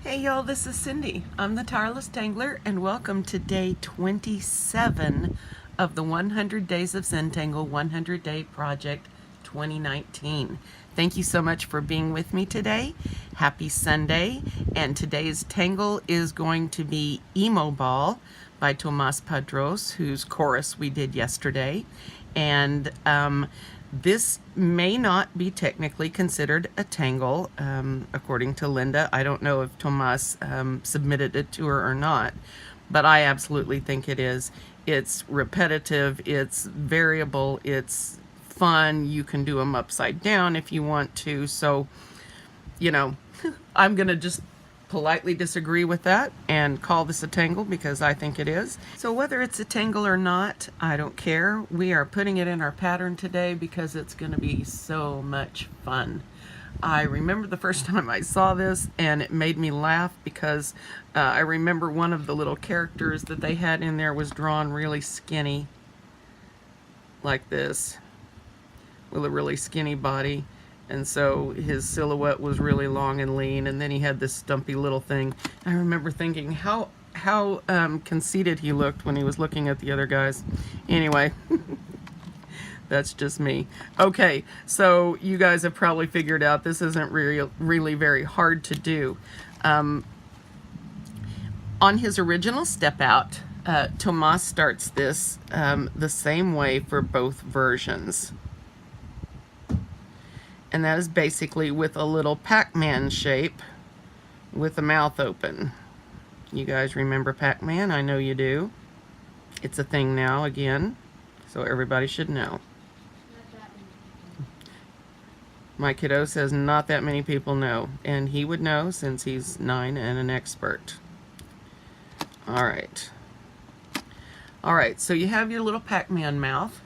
Hey y'all, this is Cindy. I'm the Tireless Tangler, and welcome to day 27 of the 100 Days of Zentangle 100 Day Project 2019. Thank you so much for being with me today. Happy Sunday, and today's tangle is going to be Emoball by Tomas Padros, whose chorus we did yesterday. And this may not be technically considered a tangle, according to Linda. I don't know if Tomas submitted it to her or not, but I absolutely think it is. It's repetitive, it's variable, it's fun. You can do them upside down if you want to. So, you know, I'm going to just politely disagree with that and call this a tangle because I think it is. So whether it's a tangle or not, I don't care. We are putting it in our pattern today because it's going to be so much fun. I remember the first time I saw this and it made me laugh because I remember one of the little characters that they had in there was drawn really skinny, like this, with a really skinny body. And so his silhouette was really long and lean, and then he had this stumpy little thing. I remember thinking how conceited he looked when he was looking at the other guys. Anyway, that's just me. Okay, so you guys have probably figured out this isn't really very hard to do. On his original step out, Tomas starts this the same way for both versions. And that is basically with a little Pac-Man shape with the mouth open. You guys remember Pac-Man? I know you do. It's a thing now again, so everybody should know. My kiddo says not that many people know, and he would know since he's 9 and an expert. All right. All right, so you have your little Pac-Man mouth.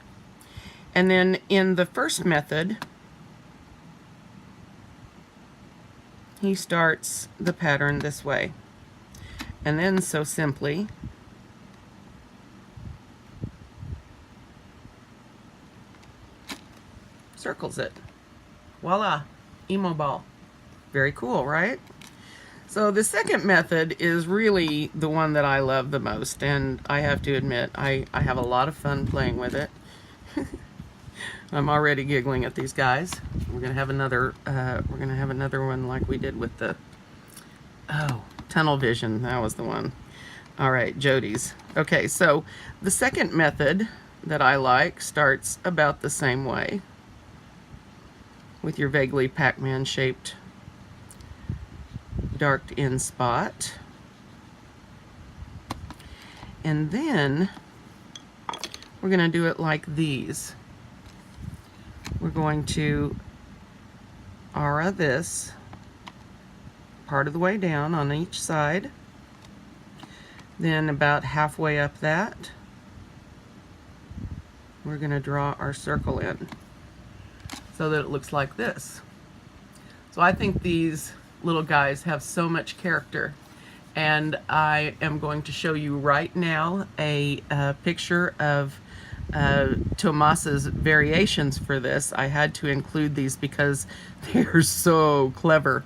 And then in the first method, he starts the pattern this way, and then so simply circles it. Voila, Emoball. Very cool, right? So the second method is really the one that I love the most, and I have to admit I have a lot of fun playing with it. I'm already giggling at these guys. We're gonna have another one like we did with the tunnel vision. That was the one. All right, Jody's. Okay, so the second method that I like starts about the same way with your vaguely Pac-Man shaped darked in spot. And then we're gonna do it like these. We're going to aura this part of the way down on each side, then about halfway up that we're going to draw our circle in so that it looks like this. So I think these little guys have so much character, and I am going to show you right now a picture of Tomas's variations for this. I had to include these because they're so clever,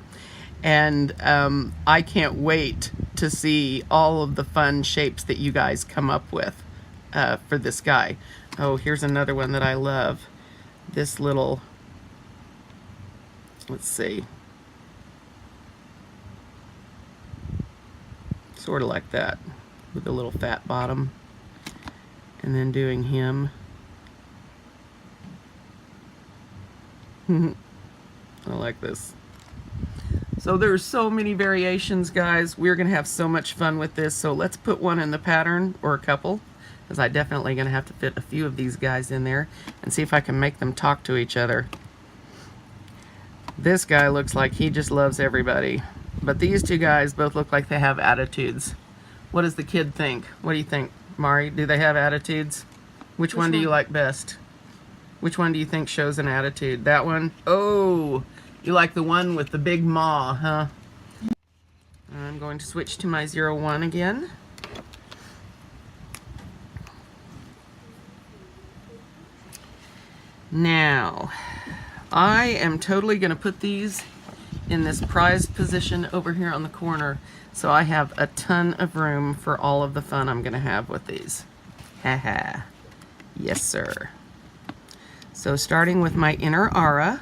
and I can't wait to see all of the fun shapes that you guys come up with for this guy. Oh, here's another one that I love. This little, let's see, sort of like that with a little fat bottom. And then doing him. I like this. So there's so many variations, guys. We're gonna have so much fun with this. So let's put one in the pattern, or a couple, because I'm definitely gonna have to fit a few of these guys in there and see if I can make them talk to each other. This guy looks like he just loves everybody, but these two guys both look like they have attitudes. What does the kid think? What do you think, Mari? Do they have attitudes? Which one do you like best? Which one do you think shows an attitude? That one? Oh, you like the one with the big maw, huh? I'm going to switch to my 01 again. Now, I am totally going to put these in this prized position over here on the corner, so I have a ton of room for all of the fun I'm going to have with these. Haha. Yes, sir. So starting with my inner aura,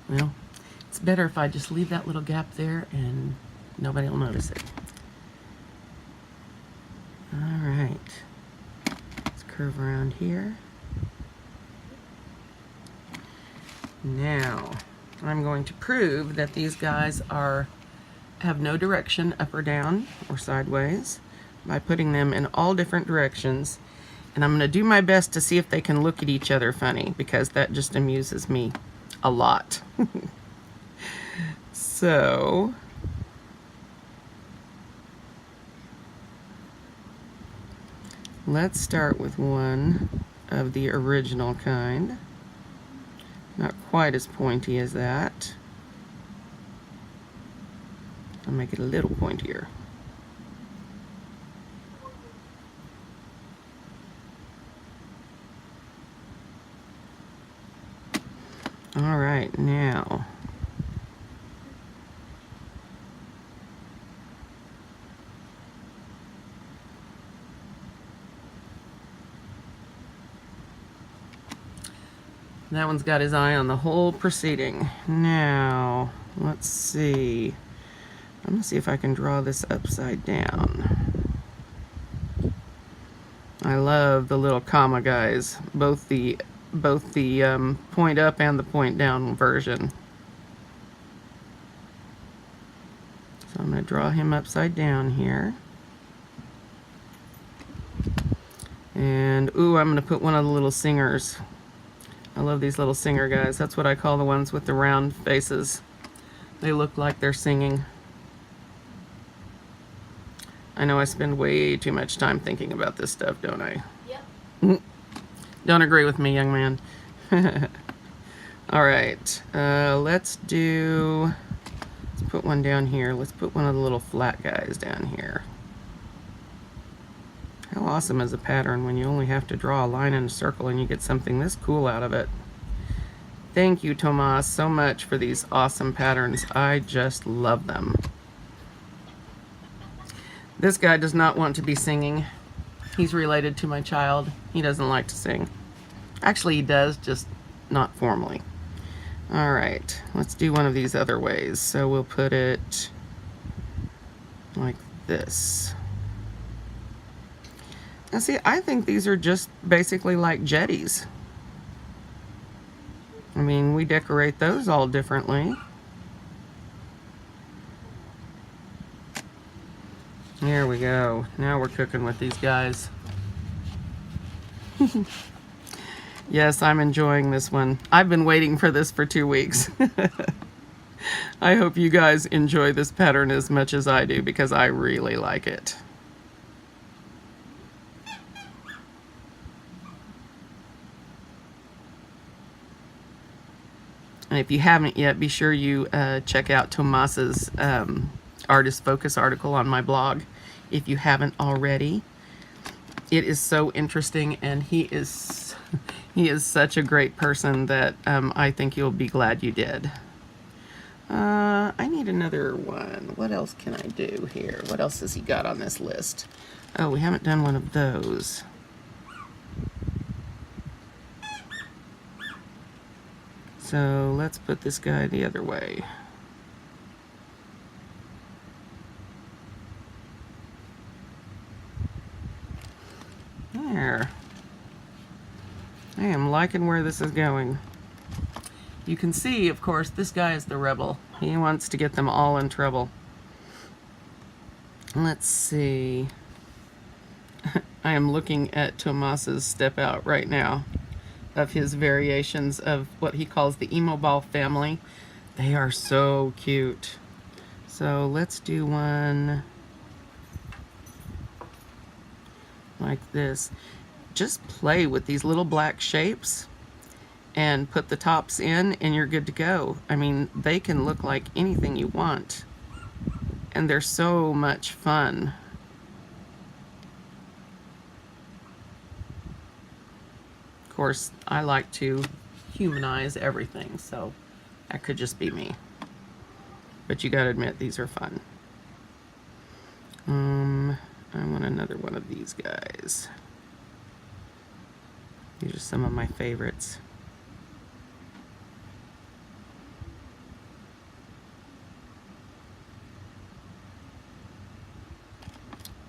well, it's better if I just leave that little gap there and nobody will notice it. All right, let's curve around here. Now, I'm going to prove that these guys have no direction up or down or sideways by putting them in all different directions. And I'm going to do my best to see if they can look at each other funny, because that just amuses me a lot. So, let's start with one of the original kind. Not quite as pointy as that. I'll make it a little pointier. All right, now that one's got his eye on the whole proceeding. Now, let's see. I'm gonna see if I can draw this upside down. I love the little comma guys, both the point up and the point down version. So I'm gonna draw him upside down here. And ooh, I'm gonna put one of the little singers. I love these little singer guys. That's what I call the ones with the round faces. They look like they're singing. I know I spend way too much time thinking about this stuff, don't I? Yep. Don't agree with me, young man. All right, let's put one down here. Let's put one of the little flat guys down here. How awesome is a pattern when you only have to draw a line and a circle and you get something this cool out of it. Thank you, Tomas, so much for these awesome patterns. I just love them. This guy does not want to be singing. He's related to my child. He doesn't like to sing. Actually, he does, just not formally. All right, let's do one of these other ways. So we'll put it like this. Now see, I think these are just basically like jetties. I mean, we decorate those all differently. There we go. Now we're cooking with these guys. Yes, I'm enjoying this one. I've been waiting for this for 2 weeks. I hope you guys enjoy this pattern as much as I do, because I really like it. And if you haven't yet, be sure you check out Tomas's Artist Focus article on my blog, if you haven't already. It is so interesting, and he is such a great person that I think you'll be glad you did. I need another one. What else can I do here? What else has he got on this list? Oh, we haven't done one of those. So let's put this guy the other way. There. I am liking where this is going. You can see, of course, this guy is the rebel. He wants to get them all in trouble. Let's see. I am looking at Tomas's step out right now of his variations of what he calls the Emoball family. They are so cute. So let's do one like this. Just play with these little black shapes and put the tops in and you're good to go. I mean, they can look like anything you want, and they're so much fun. Of course, I like to humanize everything, so that could just be me. But you gotta admit, these are fun. I want another one of these guys. These are some of my favorites.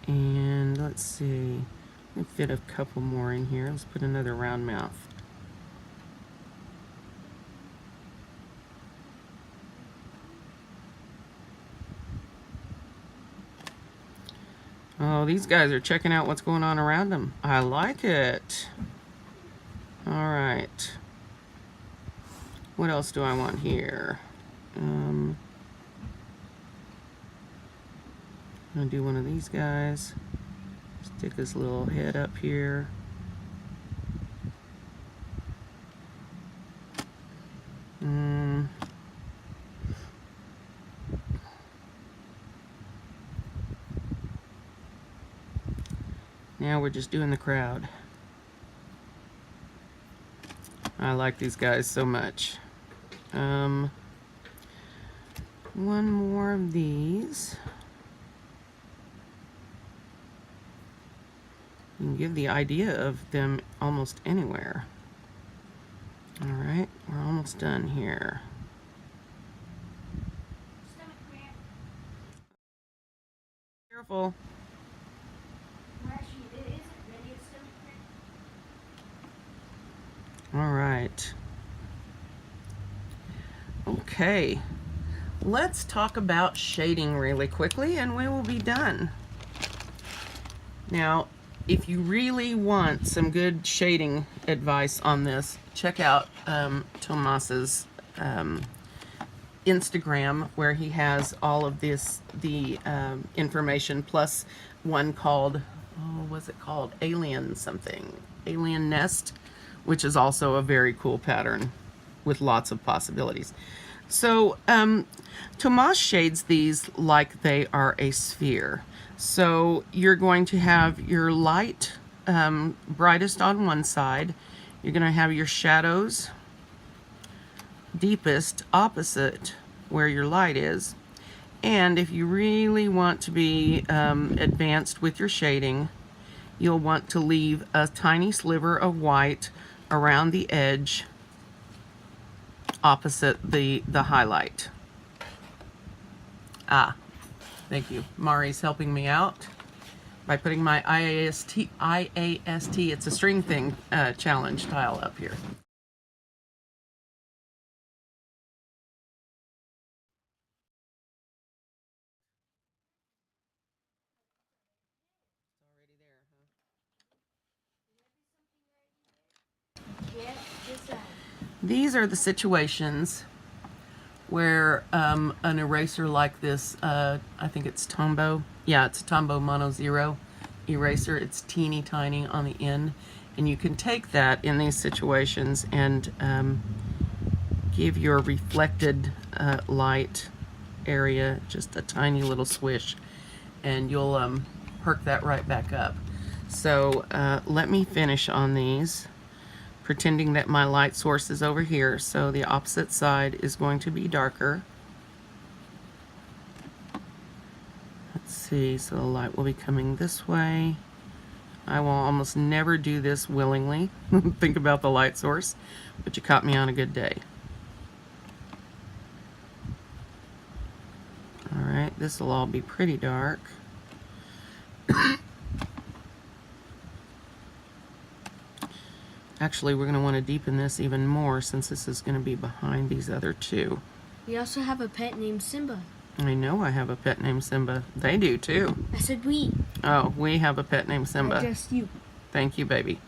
And let's see, let me fit a couple more in here. Let's put another round mouth. Oh, these guys are checking out what's going on around them. I like it. All right. What else do I want here? I'm gonna do one of these guys. Stick his little head up here. Now we're just doing the crowd. I like these guys so much. One more of these. You can give the idea of them almost anywhere. All right, we're almost done here. Careful. All right. Okay. Let's talk about shading really quickly and we will be done. Now, if you really want some good shading advice on this, check out Tomas's Instagram, where he has all of this, the information, plus one called, oh, what's it called? Alien something. Alien Nest, which is also a very cool pattern with lots of possibilities. So Tomas shades these like they are a sphere. So you're going to have your light brightest on one side. You're going to have your shadows deepest opposite where your light is. And if you really want to be advanced with your shading, you'll want to leave a tiny sliver of white around the edge opposite the highlight. Ah, thank you. Mari's helping me out by putting my IAST, it's a string thing, challenge tile up here. These are the situations where an eraser like this, I think it's Tombow. Yeah, it's a Tombow Mono Zero eraser. It's teeny tiny on the end. And you can take that in these situations and give your reflected light area just a tiny little swish. And you'll perk that right back up. So let me finish on these, pretending that my light source is over here, so the opposite side is going to be darker. Let's see, so the light will be coming this way. I will almost never do this willingly. Think about the light source, but you caught me on a good day. All right, this will all be pretty dark. Actually, we're going to want to deepen this even more since this is going to be behind these other two. We also have a pet named Simba. I know I have a pet named Simba. They do too. I said we. Oh, we have a pet named Simba. Not just you. Thank you, baby.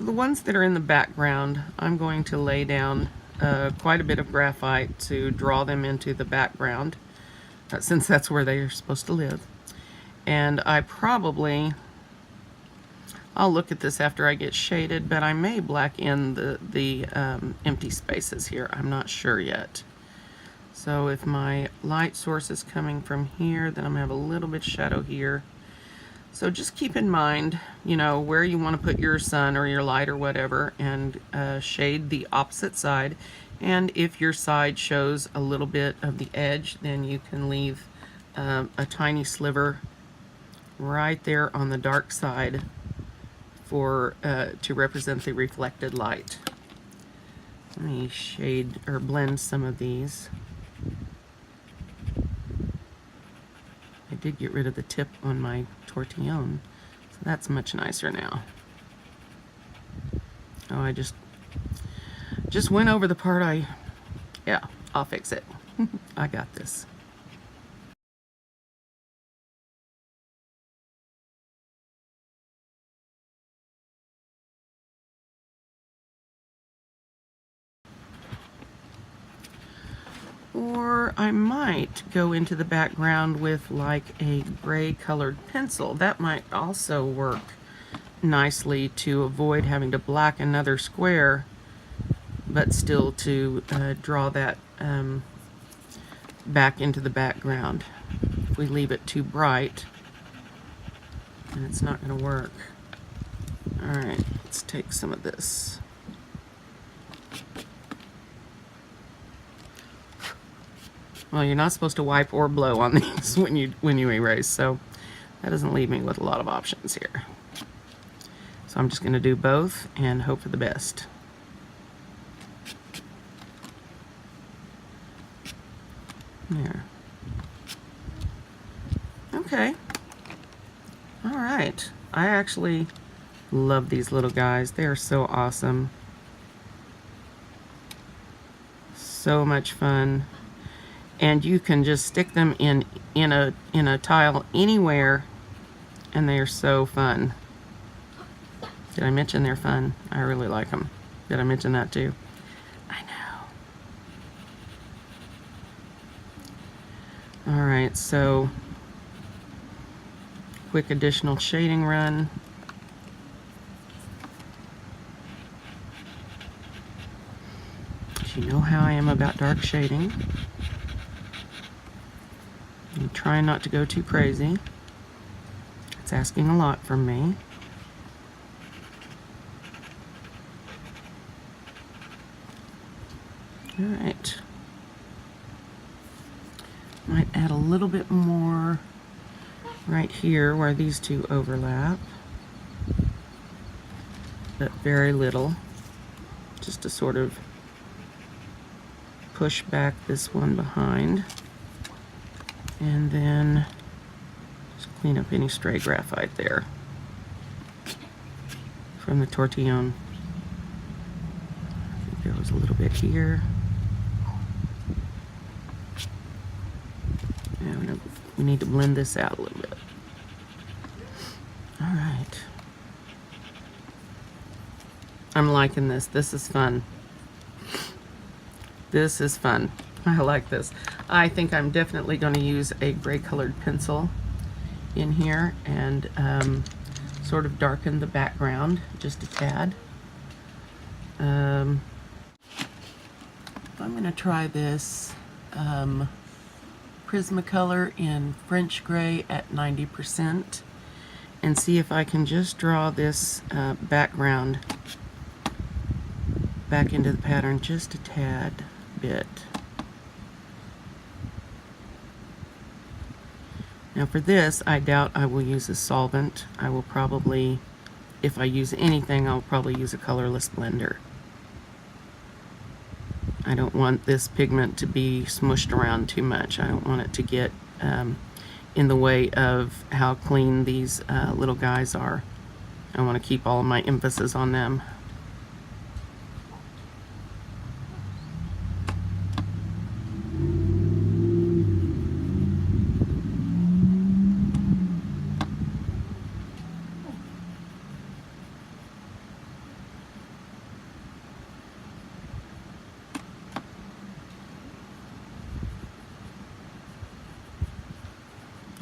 the ones that are in the background, I'm going to lay down quite a bit of graphite to draw them into the background, since that's where they are supposed to live. And I'll look at this after I get shaded, but I may black in the empty spaces here. I'm not sure yet. So if my light source is coming from here, then I'm gonna have a little bit of shadow here. So just keep in mind, you know, where you want to put your sun or your light or whatever, and shade the opposite side. And if your side shows a little bit of the edge, then you can leave a tiny sliver right there on the dark side for to represent the reflected light. Let me shade or blend some of these. I did get rid of the tip on my tortillon, so that's much nicer now. Oh, I just went over the part yeah, I'll fix it. I got this. Or I might go into the background with like a gray colored pencil. That might also work nicely to avoid having to black another square, but still to draw that back into the background. If we leave it too bright, then it's not going to work. Alright, let's take some of this. Well, you're not supposed to wipe or blow on these when you erase, so that doesn't leave me with a lot of options here. So I'm just going to do both and hope for the best. There. Okay. All right. I actually love these little guys. They are so awesome. So much fun. And you can just stick them in a tile anywhere, and they are so fun. Did I mention they're fun? I really like them. Did I mention that too? I know. All right, so quick additional shading run. You know how I am about dark shading. I'm trying not to go too crazy. It's asking a lot from me. All right. Might add a little bit more right here where these two overlap, but very little, just to sort of push back this one behind. And then just clean up any stray graphite there from the tortillon. I think there was a little bit here. And we need to blend this out a little bit. All right. I'm liking this. This is fun. This is fun. I like this. I think I'm definitely going to use a gray colored pencil in here and sort of darken the background just a tad. I'm going to try this Prismacolor in French gray at 90% and see if I can just draw this background back into the pattern just a tad bit. Now for this, I doubt I will use a solvent. I will probably, if I use anything, I'll probably use a colorless blender. I don't want this pigment to be smushed around too much. I don't want it to get in the way of how clean these little guys are. I want to keep all of my emphasis on them.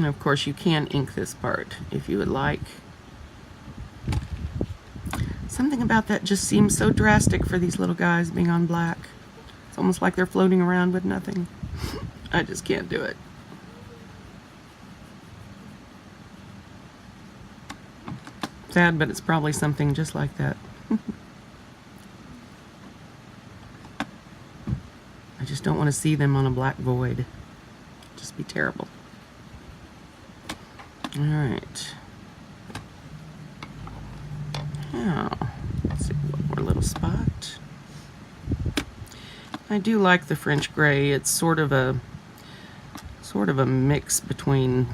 And of course you can ink this part if you would like. Something about that just seems so drastic for these little guys being on black. It's almost like they're floating around with nothing. I just can't do it. Sad, but it's probably something just like that. I just don't want to see them on a black void. It'd just be terrible. All right. Now, let's see, one more little spot. I do like the French gray. It's sort of a mix between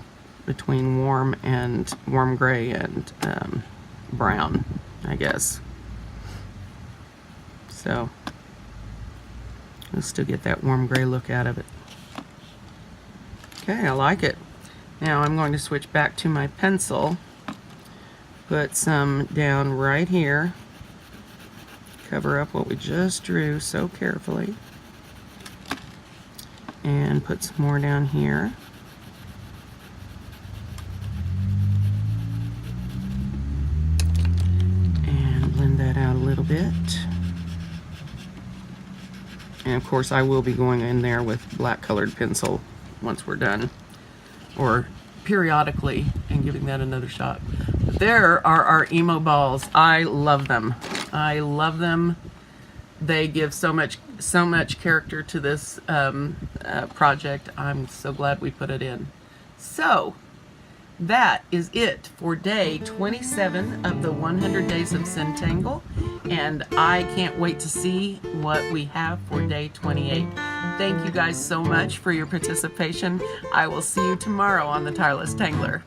warm gray and brown, I guess. So you'll still get that warm gray look out of it. Okay, I like it. Now I'm going to switch back to my pencil. Put some down right here. Cover up what we just drew so carefully. And put some more down here. And blend that out a little bit. And of course I will be going in there with black colored pencil once we're done. Or periodically and giving that another shot. But there are our Emoballs. I love them. I love them. They give so much character to this project. I'm so glad we put it in. So that is it for day 27 of the 100 days of Zentangle, and I can't wait to see what we have for day 28. Thank you guys so much for your participation. I will see you tomorrow on the Tireless Tangler.